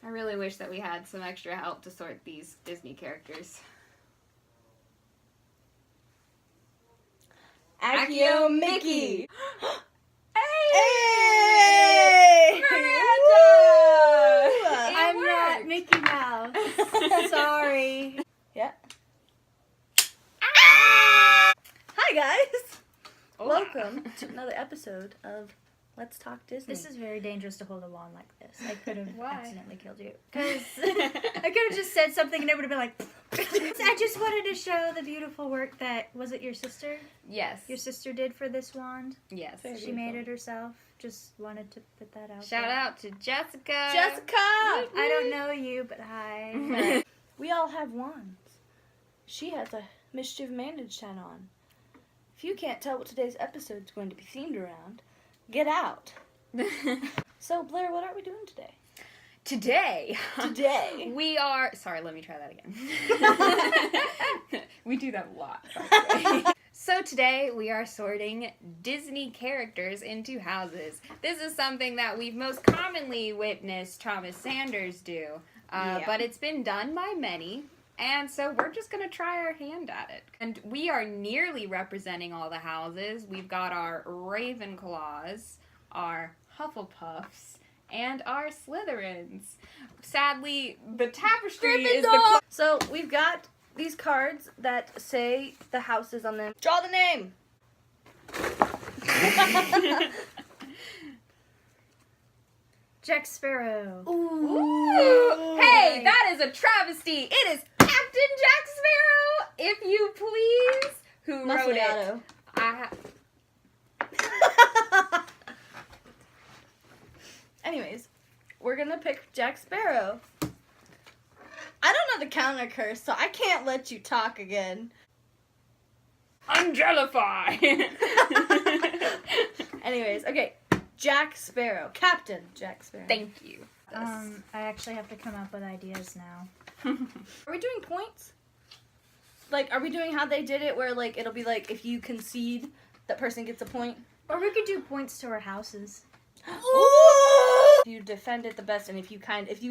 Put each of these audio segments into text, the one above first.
I really wish that we had some extra help to sort these Disney characters. Accio Mickey! Hey! Miranda! I'm not Mickey Mouse. Sorry. Yeah. Hi guys! Welcome to another episode of Let's Talk Disney. This is very dangerous to hold a wand like this. I could have Why? accidentally killed you. Because I could have just said something and it would have been like... I just wanted to show the beautiful work that... Was it your sister? Yes. Your sister did for this wand? Yes. Very She made it herself. Just wanted to put that out Shout there. out to Jessica. Jessica! I don't know you, but hi. We all have wands. She has a Mischief Managed hat on. If you can't tell what today's episode is going to be themed around, get out. So, Blair, what are we doing today? Today we are... Sorry, let me try that again. We do that a lot, by the way. So today we are sorting Disney characters into houses. This is something that we've most commonly witnessed Thomas Sanders do, but it's been done by many, and so we're just going to try our hand at it. And we are nearly representing all the houses. We've got our Ravenclaws, our Hufflepuffs, and our Slytherins. Sadly, the tapestry is the... So, we've got these cards that say the houses on them. Draw the name! Jack Sparrow. Ooh. Hey, that is a travesty. It is Captain Jack Sparrow, if you please. Who wrote it? Anyways, we're gonna pick Jack Sparrow. I don't know the counter curse, so I can't let you talk again. Angelify. Anyways, okay. Jack Sparrow. Captain Jack Sparrow. Thank you. I actually have to come up with ideas now. Are we doing points? Like, are we doing how they did it where, like, it'll be like, if you concede, that person gets a point? Or we could do points to our houses. If you defend it the best, and if you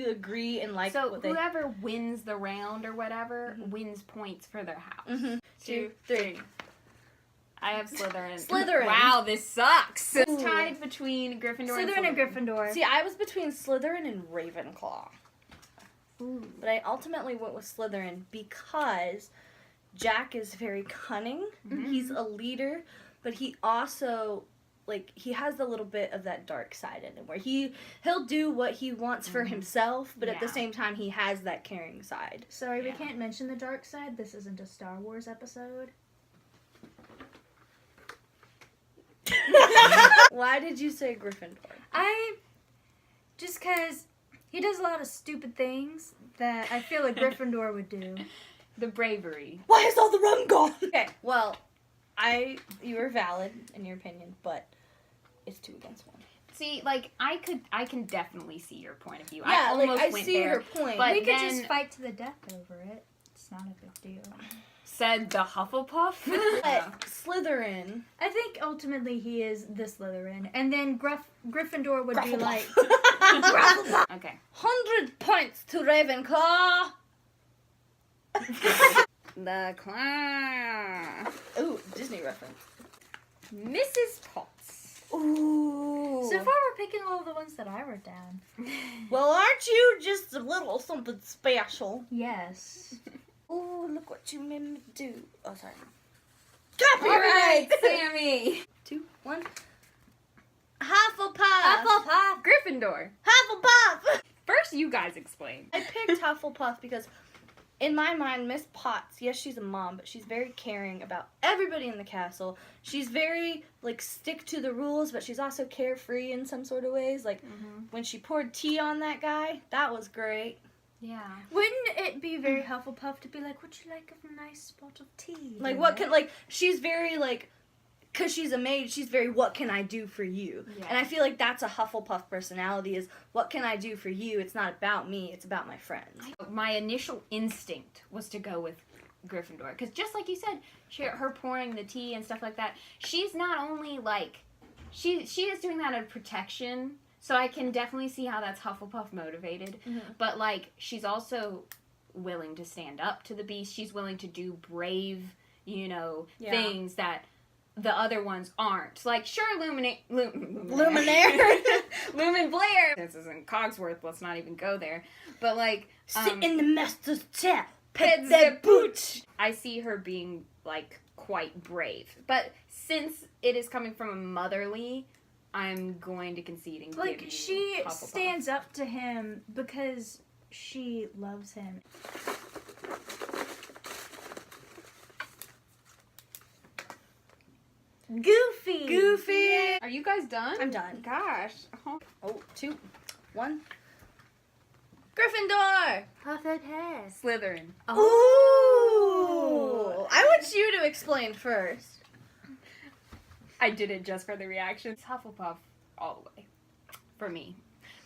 agree and like So what they... whoever wins the round or whatever wins points for their house. 2, 3. I have Slytherin. Slytherin. Wow, this sucks. Ooh. It's tied between Gryffindor Slytherin and Gryffindor. See, I was between Slytherin and Ravenclaw. Ooh. But I ultimately went with Slytherin because Jack is very cunning. Mm-hmm. He's a leader, but he also, like, he has a little bit of that dark side in him where he'll do what he wants for himself, but at the Yeah. same time he has that caring side. Sorry, we Yeah. can't mention the dark side. This isn't a Star Wars episode. Why did you say Gryffindor? Just because he does a lot of stupid things that I feel like Gryffindor would do. The bravery. Why is all the rum gone? Okay, well, you were valid in your opinion, but it's 2 against 1. See, like, I can definitely see your point of view. Yeah, I almost I went see there, your point. but We could then just fight to the death over it. It's not a big deal. said the Hufflepuff. But Slytherin. I think ultimately he is the Slytherin, and then Gryffindor would be like... Okay. 100 points to Ravenclaw. The Claw. Ooh, Disney reference. Mrs. Potts. Ooh. So far we're picking all the ones that I wrote down. Well, aren't you just a little something special? Yes. Ooh, look what you made me do. Oh, sorry. All right, Copyright! Sammy. 2, 1. Hufflepuff. Hufflepuff. Gryffindor. Hufflepuff. First, you guys explain. I picked Hufflepuff because, in my mind, Miss Potts, yes, she's a mom, but she's very caring about everybody in the castle. She's very, like, stick to the rules, but she's also carefree in some sort of ways. Like, when she poured tea on that guy, that was great. Yeah. Wouldn't it be very Hufflepuff to be like, would you like a nice spot of tea? Like, what can, like, she's very, like, because she's a maid, she's very, what can I do for you? Yeah. And I feel like that's a Hufflepuff personality is, what can I do for you? It's not about me, it's about my friends. My initial instinct was to go with Gryffindor. Because just like you said, her pouring the tea and stuff like that, she's not only, like, she is doing that out of protection. So I can definitely see how that's Hufflepuff motivated. Mm-hmm. But, like, she's also willing to stand up to the Beast. She's willing to do brave, things that the other ones aren't. Like, sure, Luminaire. Lumin Blair. This isn't Cogsworth. Let's not even go there. But, like... sit in the master's chair. Pet the booch. I see her being, like, quite brave. But since it is coming from a motherly... I'm going to concede and give you she Hufflepuff. stands up to him because she loves him. Goofy! Are you guys done? I'm done. Gosh. Oh, 2, 1. Gryffindor! Puffed hair. Slytherin. Ooh! I want you to explain first. I did it just for the reactions. Hufflepuff all the way. For me.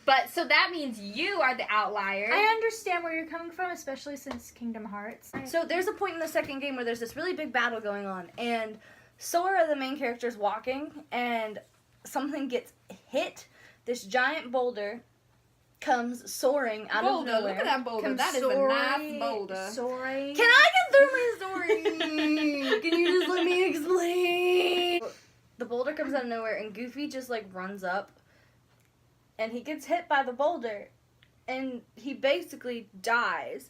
But, so that means you are the outlier. I understand where you're coming from, especially since Kingdom Hearts. So there's a point in the second game where there's this really big battle going on, and Sora, the main character, is walking, and something gets hit. This giant boulder comes soaring out of nowhere. Look at that boulder. That is a nice boulder. Sorry. Can I get through my story? Can you just let me explain? The boulder comes out of nowhere, and Goofy just, like, runs up, and he gets hit by the boulder, and he basically dies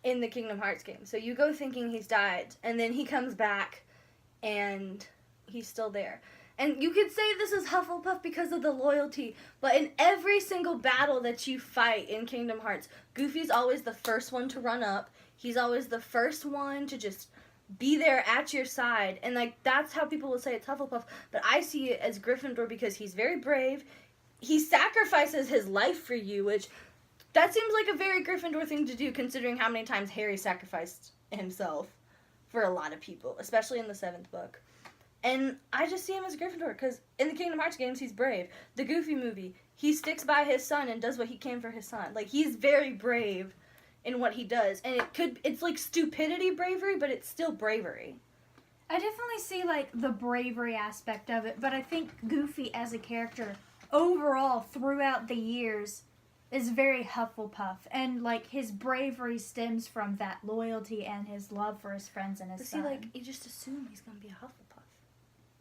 in the Kingdom Hearts game. So you go thinking he's died, and then he comes back, and he's still there. And you could say this is Hufflepuff because of the loyalty, but in every single battle that you fight in Kingdom Hearts, Goofy's always the first one to run up. He's always the first one to just be there at your side. And, like, that's how people will say it's Hufflepuff. But I see it as Gryffindor because he's very brave. He sacrifices his life for you, which that seems like a very Gryffindor thing to do, considering how many times Harry sacrificed himself for a lot of people, especially in the 7th book. And I just see him as Gryffindor because in the Kingdom Hearts games, he's brave. The Goofy movie, he sticks by his son and does what he can for his son. Like, he's very brave in what he does. And it's like stupidity bravery, but it's still bravery. I definitely see, like, the bravery aspect of it, but I think Goofy as a character overall throughout the years is very Hufflepuff, and, like, his bravery stems from that loyalty and his love for his friends and his son. See, like, you just assume he's gonna be a Hufflepuff.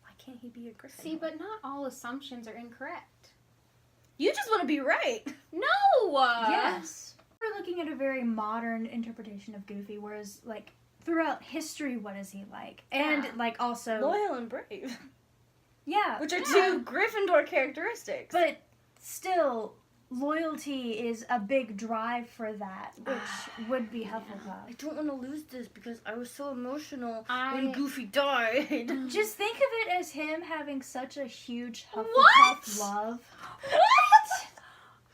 Why can't he be a Gryffindor? See, but not all assumptions are incorrect. You just want to be right. No! Yes. We're looking at a very modern interpretation of Goofy, whereas, like, throughout history, what is he like? And, like, also... loyal and brave. Yeah. Which are two Gryffindor characteristics. But still, loyalty is a big drive for that, which would be Hufflepuff. I don't want to lose this because I was so emotional I- when Goofy died. Just think of it as him having such a huge Hufflepuff What? love. What?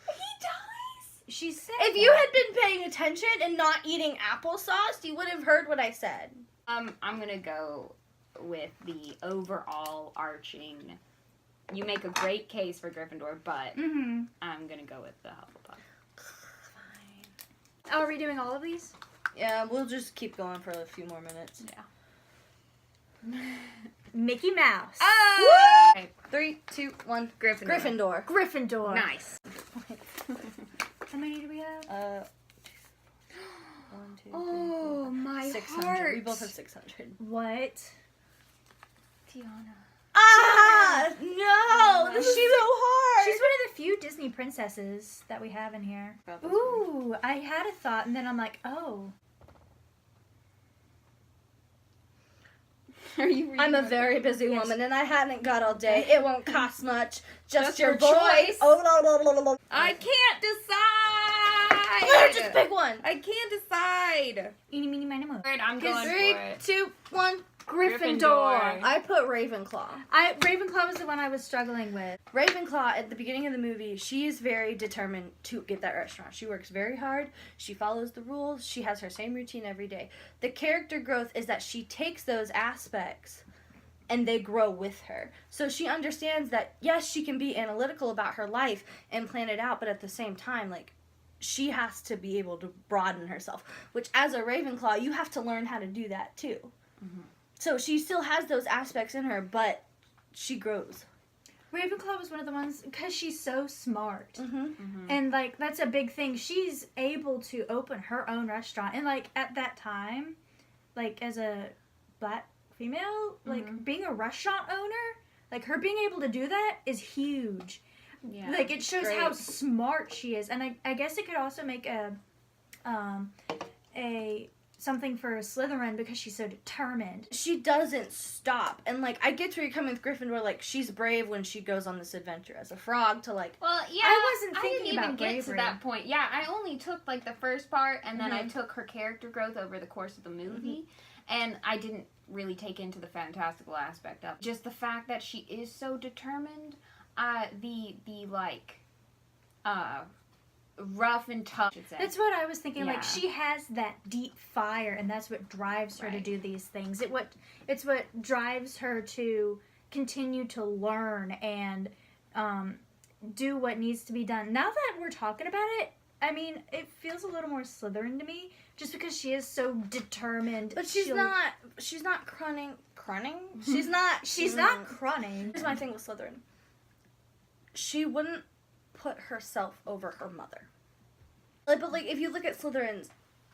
He dies? She said If you had been paying attention and not eating applesauce, you would have heard what I said. I'm gonna go with the overall arching. You make a great case for Gryffindor, but Mm-hmm. I'm gonna go with the Hufflepuff. Fine. Are we doing all of these? Yeah, we'll just keep going for a few more minutes. Yeah. Mickey Mouse. Okay. 3, 2, 1. Gryffindor. Gryffindor. Nice. How many do we have? 1, 2, 3, 4, Oh, my 600. heart. We both have 600. What? Tiana. Ah! No! This is so hard! She's one of the few Disney princesses that we have in here. Ooh, I had a thought, and then I'm like, oh. Are you reading I'm a what- very busy Yes. woman, and I haven't got all day. It won't cost much. Just your your choice. choice. Oh, no. I can't decide! Just pick one. I can't decide! Eeny, meeny, miny, moe. Alright, I'm going 3, for it. 2, 1. Gryffindor. I put Ravenclaw. Ravenclaw was the one I was struggling with. Ravenclaw, at the beginning of the movie, she is very determined to get that restaurant. She works very hard. She follows the rules. She has her same routine every day. The character growth is that she takes those aspects and they grow with her. So she understands that, yes, she can be analytical about her life and plan it out, but at the same time, like, she has to be able to broaden herself, which as a Ravenclaw, you have to learn how to do that too. Mm-hmm. So she still has those aspects in her, but she grows. Ravenclaw was one of the ones, because she's so smart. Mm-hmm. Mm-hmm. And, like, that's a big thing. She's able to open her own restaurant. And, like, at that time, like, as a black female, like, being a restaurant owner, like, her being able to do that is huge. Yeah. Like, it shows Great. how smart she is. And I guess it could also make something for Slytherin because she's so determined. She doesn't stop. And, like, I get where you're coming with Gryffindor. Like, she's brave when she goes on this adventure as a frog to, like... Well, yeah, I wasn't thinking didn't even about get bravery. to that point. Yeah, I only took, like, the first part, and then I took her character growth over the course of the movie, and I didn't really take into the fantastical aspect of it. Just the fact that she is so determined, rough and tough, I should say. That's what I was thinking. Yeah. Like, she has that deep fire, and that's what drives her to do these things. It's what drives her to continue to learn and do what needs to be done. Now that we're talking about it, I mean, it feels a little more Slytherin to me, just because she is so determined. But she's not crunning. She's not crunning. Here's my thing with Slytherin. She wouldn't put herself over her mother. Like, but, like, if you look at Slytherins,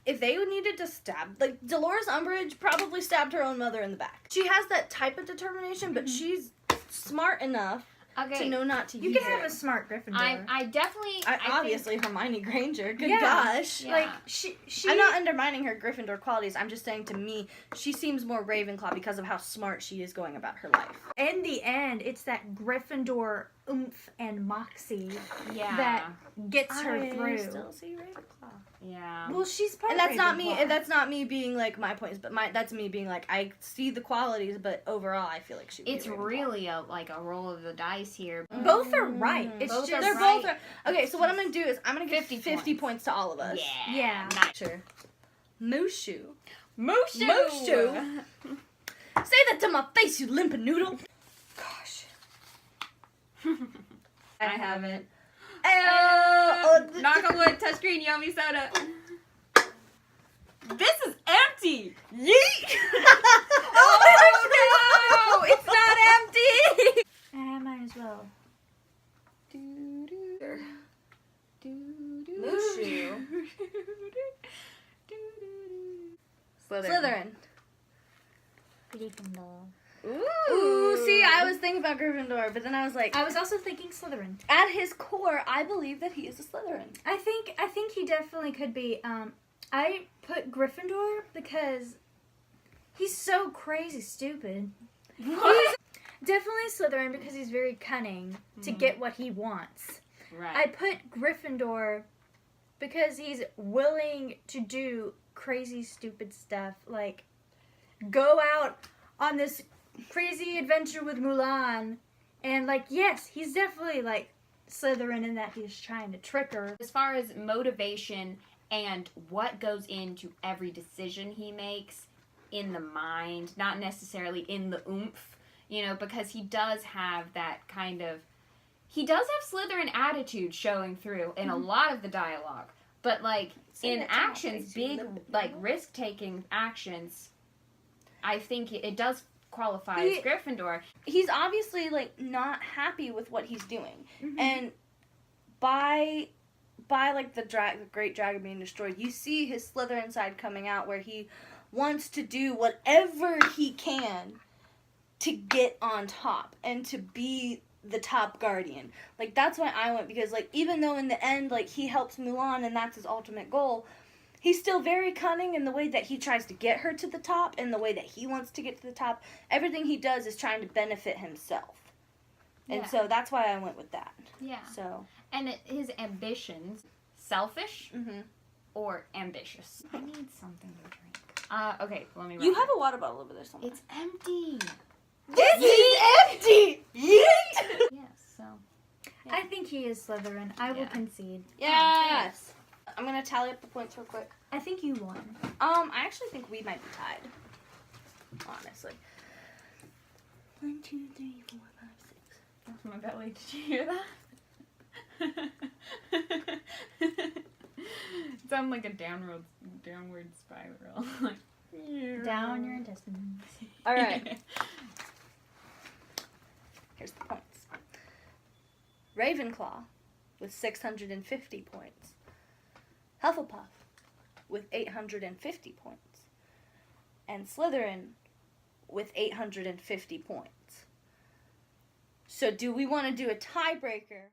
if they needed to stab... Like, Dolores Umbridge probably stabbed her own mother in the back. She has that type of determination, but she's smart enough to know not to use it. You can have a smart Gryffindor. I definitely... Obviously, Hermione Granger. Good Yeah. gosh. Yeah. Like, she... I'm not undermining her Gryffindor qualities. I'm just saying, to me, she seems more Ravenclaw because of how smart she is going about her life. In the end, it's that Gryffindor oomph and moxie that gets her through. I still see Ravenclaw. Yeah. Well, she's part And that's of not me. Ravenclaw. And that's not me being like my points, but that's me being like I see the qualities, but overall I feel like she. It's really a roll of the dice here. Both are right. It's Both just are They're right. both. Okay, so what I'm gonna do is I'm gonna give 50 50 points to all of us. Yeah. Nice. Sure. Mushu. Mushu. Mushu. Say that to my face, you limp noodle. Gosh. I haven't. Oh, Knock on wood, touchscreen, yummy soda. This is empty! Yeet! Oh no! It's not empty! I might as well. Mushu. Slytherin. Gryffindor. Ooh, see, I was thinking about Gryffindor, but then I was like, I was also thinking Slytherin. at his core, I believe that he is a Slytherin. I think he definitely could be. I put Gryffindor because he's so crazy stupid. What? Definitely Slytherin because he's very cunning to get what he wants. Right. I put Gryffindor because he's willing to do crazy stupid stuff, like go out on this crazy adventure with Mulan, and like, yes, he's definitely like Slytherin in that he's trying to trick her. As far as motivation and what goes into every decision he makes in the mind, not necessarily in the oomph, you know, because he does have that kind of, he does have Slytherin attitude showing through in a lot of the dialogue, but like in actions, big like risk-taking actions, I think it does qualify as Gryffindor. He's obviously like not happy with what he's doing, and by like the Great Dragon being destroyed, you see his Slytherin side coming out, where he wants to do whatever he can to get on top and to be the top guardian. Like, that's why I went, because like even though in the end like he helps Mulan and that's his ultimate goal, he's still very cunning in the way that he tries to get her to the top and the way that he wants to get to the top. Everything he does is trying to benefit himself. And so that's why I went with that. Yeah. So. And his ambitions, selfish or ambitious? I need something to drink. Okay, let me. You have a water bottle over there somewhere. It's empty. This is empty. Yeet. Yes. So. Yeah. I think he is Slytherin. I will concede. Yes. I'm gonna tally up the points real quick. I think you won. I actually think we might be tied. Honestly. 1, 2, 3, 4, 5, 6. That's my belly. Did you hear that? It sounded like a downward spiral. Like, Down your intestines. All right. Here's the points. Ravenclaw with 650 points. Hufflepuff with 850 points. And Slytherin with 850 points. So do we want to do a tiebreaker?